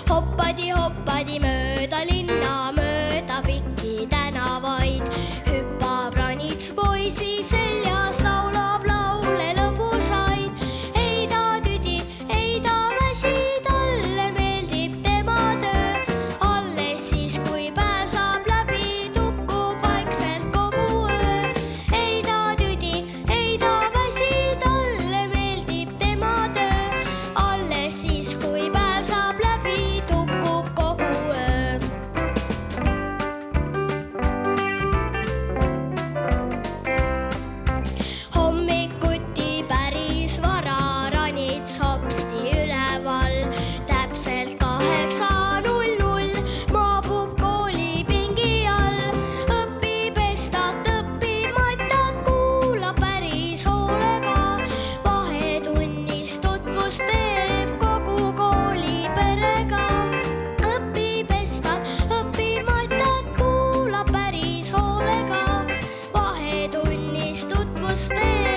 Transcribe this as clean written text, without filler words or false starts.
Hoppadi mööda linna, mööda pikki tänavaid, hüppab ranits poisi seljas, laulab laule lõbusaid. Ei ta tüdi, ei ta väsi, talle meeldib tema töö. Alles siis, kui päev saab läbi, tukkub vaikselt kogu öö. Ei ta tüdi, ei ta väsi, talle meeldib tema töö. Alles siis, kui päev saab läbi, hopsti üleval, täpselt 8:00 maabub kooli pingi all. Õpib Estat, õpib matat, kuulab päris hoolega. Vahetunnis tutvust teeb kogu kooli perega. Õpib Estat, õpib matat, kuulab päris hoolega. Vahetunnis tutvust teeb